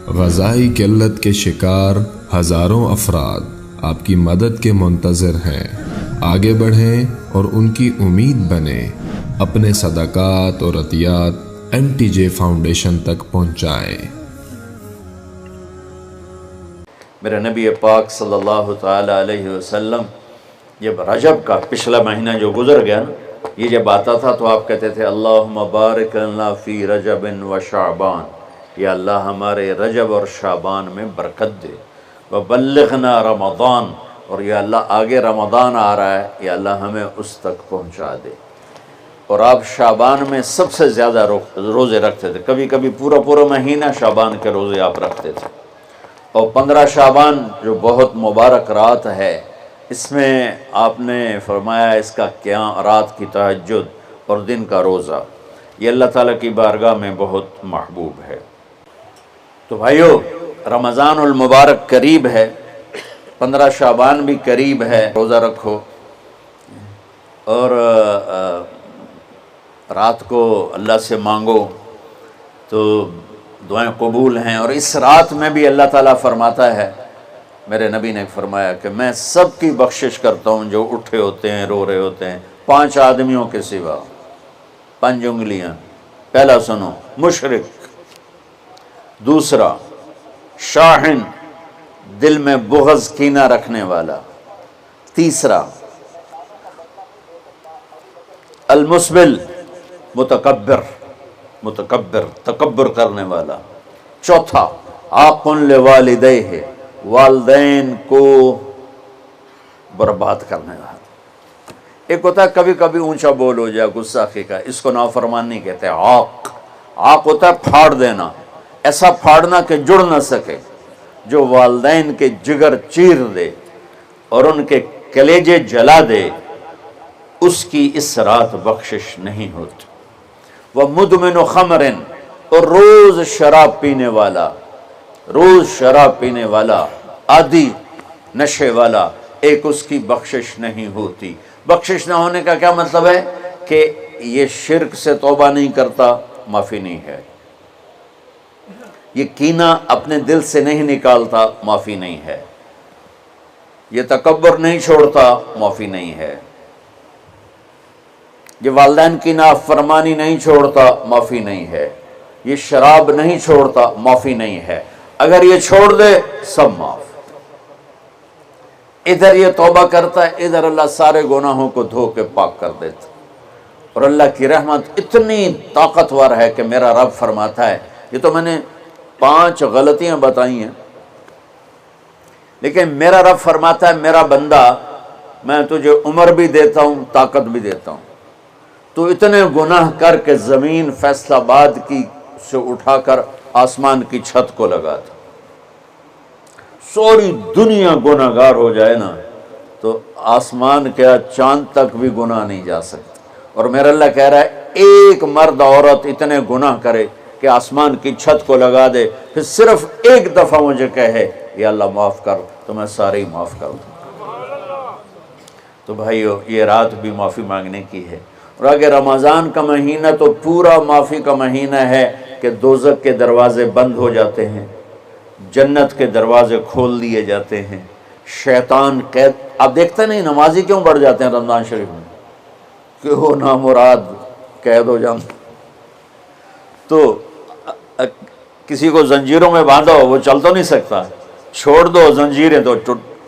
غذائی قلت کے شکار ہزاروں افراد آپ کی مدد کے منتظر ہیں۔ آگے بڑھیں اور ان کی امید بنیں۔ اپنے صدقات اور عطیات MTJ فاؤنڈیشن تک پہنچائیں۔ میرے نبی پاک صلی اللہ تعالی علیہ وسلم جب رجب کا پچھلا مہینہ جو گزر گیا نا، یہ جب آتا تھا تو آپ کہتے تھے اللہم بارک لنا فی رجب و شعبان، یا اللہ ہمارے رجب اور شعبان میں برکت دے، وبلغنا رمضان، اور یا اللہ آگے رمضان آ رہا ہے، یا اللہ ہمیں اس تک پہنچا دے۔ اور آپ شعبان میں سب سے زیادہ روزے رکھتے تھے، کبھی کبھی پورا مہینہ شعبان کے روزے آپ رکھتے تھے۔ اور 15 شعبان جو بہت مبارک رات ہے، اس میں آپ نے فرمایا اس کا قیام، رات کی تہجد اور دن کا روزہ، یہ اللہ تعالیٰ کی بارگاہ میں بہت محبوب ہے۔ تو بھائیو، رمضان المبارک قریب ہے، 15 شعبان بھی قریب ہے، روزہ رکھو اور رات کو اللہ سے مانگو تو دعائیں قبول ہیں۔ اور اس رات میں بھی اللہ تعالیٰ فرماتا ہے، میرے نبی نے فرمایا کہ میں سب کی بخشش کرتا ہوں جو اٹھے ہوتے ہیں، رو رہے ہوتے ہیں، 5 آدمیوں کے سوا، 5 انگلیاں۔ پہلا سنو، مشرک، دوسرا شاحن، دل میں بغض کینہ رکھنے والا، تیسرا المسبل، متکبر، تکبر کرنے والا، چوتھا عاق لوالدیہ، والدین کو برباد کرنے والا۔ ایک ہوتا ہے کبھی کبھی اونچا بول ہو جائے، گستاخی کا، اس کو نافرمانی کہتے ہیں۔ عاق ہوتا ہے پھاڑ دینا، ایسا پھاڑنا کہ جڑ نہ سکے، جو والدین کے جگر چیر دے اور ان کے کلیجے جلا دے، اس کی اس رات بخشش نہیں ہوتی۔ وَمُدْمِنُ خَمْرٍ، اور روز شراب پینے والا، عادی نشے والا، ایک اس کی بخشش نہیں ہوتی۔ بخشش نہ ہونے کا کیا مطلب ہے؟ کہ یہ شرک سے توبہ نہیں کرتا، معافی نہیں ہے۔ یہ کینہ اپنے دل سے نہیں نکالتا، معافی نہیں ہے۔ یہ تکبر نہیں چھوڑتا، معافی نہیں ہے۔ یہ والدین کی نافرمانی نہیں چھوڑتا، معافی نہیں ہے۔ یہ شراب نہیں چھوڑتا، معافی نہیں ہے۔ اگر یہ چھوڑ دے، سب معاف۔ ادھر یہ توبہ کرتا ہے، ادھر اللہ سارے گناہوں کو دھو کے پاک کر دیتا۔ اور اللہ کی رحمت اتنی طاقتور ہے کہ میرا رب فرماتا ہے، یہ تو میں نے 5 غلطیاں بتائی ہیں، لیکن میرا رب فرماتا ہے میرا بندہ، میں تجھے عمر بھی دیتا ہوں، طاقت بھی دیتا ہوں، تو اتنے گناہ کر کے زمین فیصل آباد کی سے اٹھا کر آسمان کی چھت کو لگا دو، سوری دنیا گناہ گار ہو جائے نا تو آسمان کیا چاند تک بھی گناہ نہیں جا سکتا۔ اور میرا اللہ کہہ رہا ہے ایک مرد عورت اتنے گناہ کرے کہ آسمان کی چھت کو لگا دے، پھر صرف ایک دفعہ مجھے کہے یا اللہ معاف کر، تو میں سارے ہی معاف کر دوں۔ تو بھائیو، یہ رات بھی معافی مانگنے کی ہے۔ اور اگر رمضان کا مہینہ تو پورا معافی کا مہینہ ہے کہ دوزخ کے دروازے بند ہو جاتے ہیں، جنت کے دروازے کھول دیے جاتے ہیں، شیطان قید۔ آپ دیکھتے نہیں نمازی کیوں بڑھ جاتے ہیں رمضان شریف میں؟ کہ وہ نامراد قید ہو جاتے۔ تو کسی کو زنجیروں میں باندھو، وہ چل تو نہیں سکتا، چھوڑ دو زنجیریں تو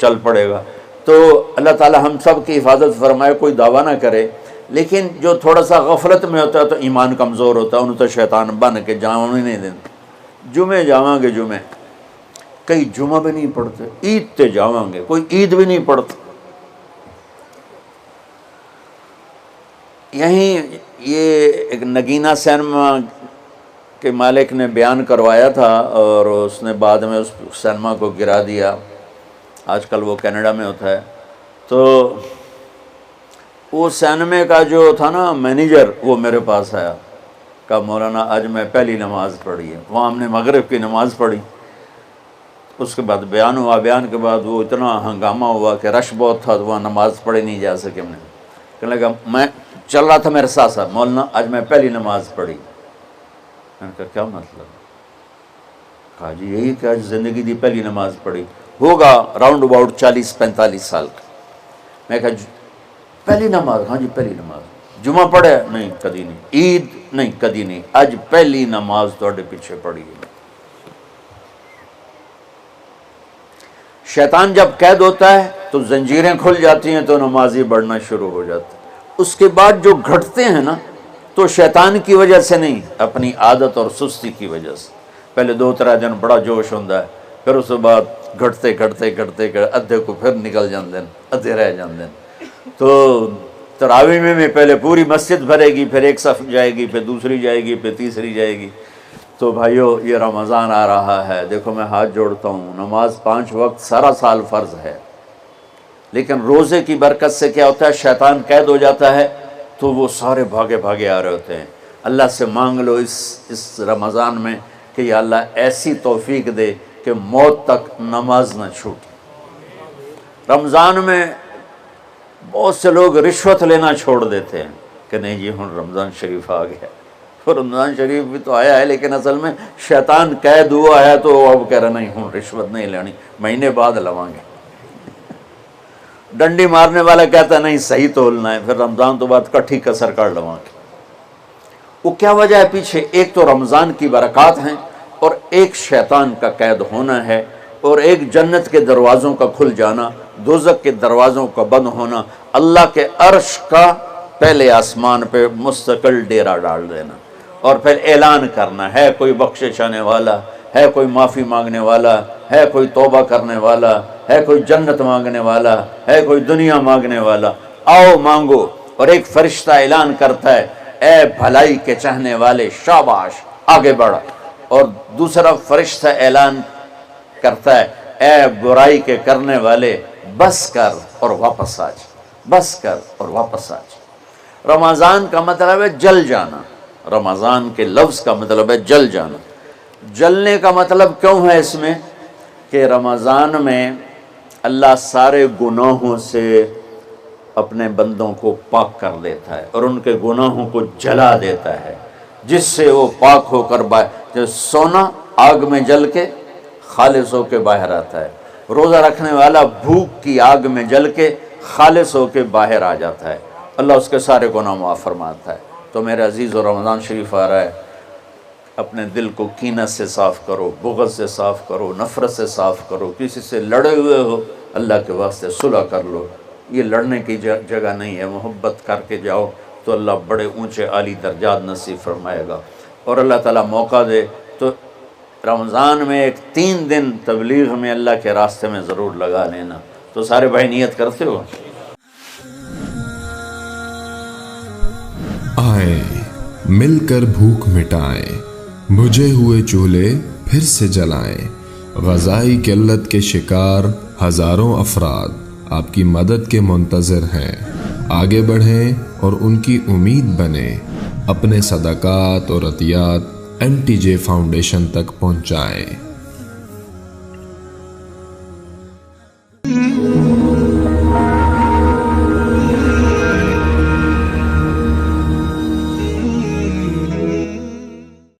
چل پڑے گا۔ تو اللہ تعالی ہم سب کی حفاظت فرمائے، کوئی دعویٰ نہ کرے، لیکن جو تھوڑا سا غفلت میں ہوتا ہے تو ایمان کمزور ہوتا ہے، انہوں تو شیطان بن کے جاؤں ہی نہیں دیتے۔ جمعے جاؤں گے، جمعے کئی جمعہ بھی نہیں پڑھتے، عید تے جاؤں گے، کوئی عید بھی نہیں پڑھتا۔ یہیں یہ ایک نگینہ سینما کے مالک نے بیان کروایا تھا، اور اس نے بعد میں اس سینما کو گرا دیا، آج کل وہ کینیڈا میں ہوتا ہے۔ تو وہ سینمے کا جو تھا نا مینیجر، وہ میرے پاس آیا، کہا مولانا آج میں پہلی نماز پڑھی ہے۔ وہاں ہم نے مغرب کی نماز پڑھی، اس کے بعد بیان ہوا، بیان کے بعد وہ اتنا ہنگامہ ہوا کہ رش بہت تھا، تو وہاں نماز پڑھی نہیں جا سکے۔ ہم نے کہنے لگا، میں چل رہا تھا میرے ساتھ ساتھ، مولانا آج میں پہلی نماز پڑھی۔ میں نے کہا کیا مطلب؟ کہا جی یہی کہ آج زندگی دی پہلی نماز پڑھی ہوگا راؤنڈ اباؤٹ 40-45 سال کا. میں کہا پہلی نماز؟ ہاں جی پہلی نماز. جمعہ پڑھے؟ نہیں کدی نہیں. عید؟ نہیں کدی نہیں. اج پہلی نماز تواڈے پیچھے پڑھی ہے. شیطان جب قید ہوتا ہے تو زنجیریں کھل جاتی ہیں تو نمازی بڑھنا شروع ہو جاتا ہے. اس کے بعد جو گھٹتے ہیں نا تو شیطان کی وجہ سے نہیں، اپنی عادت اور سستی کی وجہ سے. پہلے 2-3 دن بڑا جوش ہوتا ہے، پھر اس کے بعد گھٹتے ادھے کو پھر نکل جاندے ہیں، ادھے رہ جاندے ہیں. تو تراویح میں پہلے پوری مسجد بھرے گی، پھر ایک صف جائے گی، پھر دوسری جائے گی، پھر تیسری جائے گی. تو بھائیو یہ رمضان آ رہا ہے، دیکھو میں ہاتھ جوڑتا ہوں، نماز 5 وقت سارا سال فرض ہے، لیکن روزے کی برکت سے کیا ہوتا ہے، شیطان قید ہو جاتا ہے تو وہ سارے بھاگے آ رہے ہوتے ہیں. اللہ سے مانگ لو اس رمضان میں کہ یا اللہ ایسی توفیق دے کہ موت تک نماز نہ چھوٹے. رمضان میں بہت سے لوگ رشوت لینا چھوڑ دیتے ہیں کہ نہیں جی ہن رمضان شریف آ گیا. رمضان شریف بھی تو آیا ہے لیکن اصل میں شیطان قید ہوا ہے تو اب کہہ رہا نہیں ہن رشوت نہیں لینی، مہینے بعد لواں گے. ڈنڈی مارنے والا کہتا ہے نہیں صحیح تولنا ہے، پھر رمضان تو بعد کٹھی کسر کر لواں گے. وہ کیا وجہ ہے پیچھے؟ ایک تو رمضان کی برکات ہیں، اور ایک شیطان کا قید ہونا ہے، اور ایک جنت کے دروازوں کا کھل جانا، دوزخ کے دروازوں کا بند ہونا، اللہ کے عرش کا پہلے آسمان پہ مستقل ڈیرا ڈال دینا، اور پھر اعلان کرنا ہے کوئی بخشش آنے والا ہے، کوئی معافی مانگنے والا ہے، کوئی توبہ کرنے والا ہے، کوئی جنت مانگنے والا ہے، کوئی دنیا مانگنے والا، آؤ مانگو. اور ایک فرشتہ اعلان کرتا ہے اے بھلائی کے چاہنے والے شاباش آگے بڑھا، اور دوسرا فرشتہ اعلان کرتا ہے اے برائی کے کرنے والے بس کر اور واپس آ جا، بس کر اور واپس آ جا. رمضان کا مطلب ہے جل جانا، رمضان کے لفظ کا مطلب ہے جل جانا. جلنے کا مطلب کیوں ہے اس میں کہ رمضان میں اللہ سارے گناہوں سے اپنے بندوں کو پاک کر دیتا ہے اور ان کے گناہوں کو جلا دیتا ہے، جس سے وہ پاک ہو کر جو سونا آگ میں جل کے خالص ہو کے باہر آتا ہے، روزہ رکھنے والا بھوک کی آگ میں جل کے خالص ہو کے باہر آ جاتا ہے، اللہ اس کے سارے گناہ معاف فرماتا ہے. تو میرے عزیز و رمضان شریف آ رہا ہے، اپنے دل کو کینت سے صاف کرو، بغض سے صاف کرو، نفرت سے صاف کرو. کسی سے لڑے ہوئے ہو اللہ کے واسطے صلح کر لو، یہ لڑنے کی جگہ نہیں ہے. محبت کر کے جاؤ تو اللہ بڑے اونچے عالی درجات نصیب فرمائے گا. اور اللہ تعالیٰ موقع دے تو رمضان میں ایک 3 دن تبلیغ میں اللہ کے راستے میں ضرور لگا لینا. تو سارے بھائی نیت کرتے ہو؟ آئے مل کر بھوک مٹائیں، بجھے ہوئے چولہے پھر سے جلائیں. غذائی قلت کے شکار ہزاروں افراد آپ کی مدد کے منتظر ہیں. آگے بڑھیں اور ان کی امید بنیں. اپنے صدقات اور عطیات MTJ فاؤنڈیشن تک پہنچائیں.